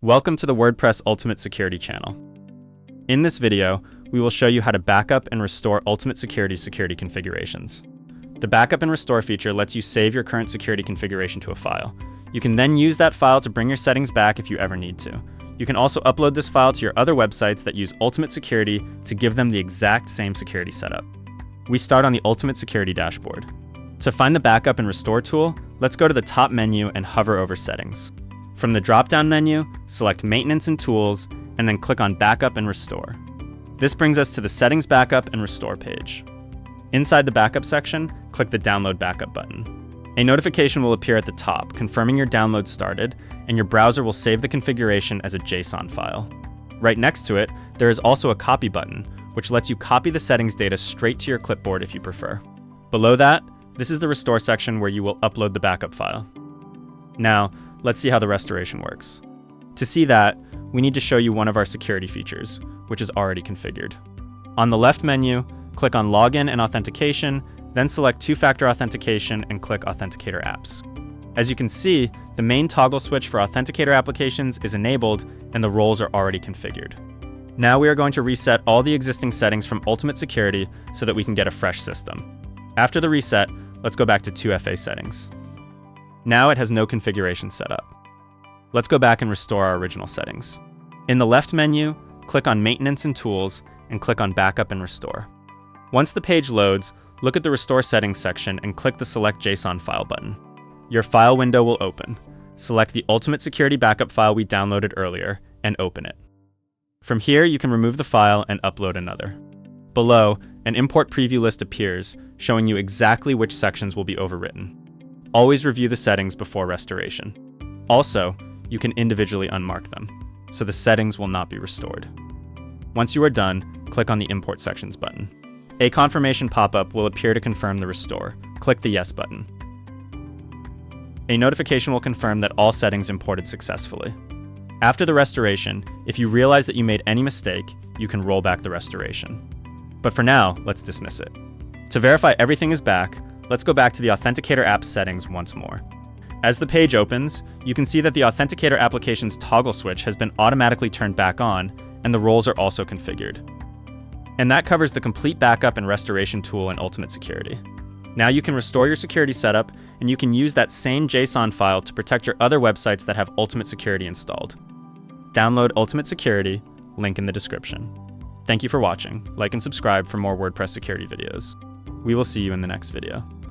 Welcome to the WordPress Ultimate Security channel. In this video, we will show you how to backup and restore Ultimate Security's security configurations. The backup and restore feature lets you save your current security configuration to a file. You can then use that file to bring your settings back if you ever need to. You can also upload this file to your other websites that use Ultimate Security to give them the exact same security setup. We start on the Ultimate Security dashboard. To find the backup and restore tool, let's go to the top menu and hover over Settings. From the drop-down menu, select Maintenance and Tools, and then click on Backup and Restore. This brings us to the Settings Backup and Restore page. Inside the Backup section, click the Download Backup button. A notification will appear at the top, confirming your download started, and your browser will save the configuration as a JSON file. Right next to it, there is also a Copy button, which lets you copy the settings data straight to your clipboard if you prefer. Below that, this is the Restore section where you will upload the backup file. Now, let's see how the restoration works. To see that, we need to show you one of our security features, which is already configured. On the left menu, click on Login and Authentication, then select Two-Factor Authentication and click Authenticator Apps. As you can see, the main toggle switch for Authenticator applications is enabled and the roles are already configured. Now we are going to reset all the existing settings from Ultimate Security so that we can get a fresh system. After the reset, let's go back to 2FA settings. Now it has no configuration set up. Let's go back and restore our original settings. In the left menu, click on Maintenance and Tools and click on Backup and Restore. Once the page loads, look at the Restore Settings section and click the Select JSON File button. Your file window will open. Select the Ultimate Security backup file we downloaded earlier and open it. From here, you can remove the file and upload another. Below, an import preview list appears, showing you exactly which sections will be overwritten. Always review the settings before restoration. Also, you can individually unmark them, so the settings will not be restored. Once you are done, click on the Import Sections button. A confirmation pop-up will appear to confirm the restore. Click the Yes button. A notification will confirm that all settings imported successfully. After the restoration, if you realize that you made any mistake, you can roll back the restoration. But for now, let's dismiss it. To verify everything is back, let's go back to the Authenticator Apps settings once more. As the page opens, you can see that the Authenticator application's toggle switch has been automatically turned back on, and the roles are also configured. And that covers the complete backup and restoration tool in Ultimate Security. Now you can restore your security setup, and you can use that same JSON file to protect your other websites that have Ultimate Security installed. Download Ultimate Security, link in the description. Thank you for watching. Like and subscribe for more WordPress security videos. We will see you in the next video.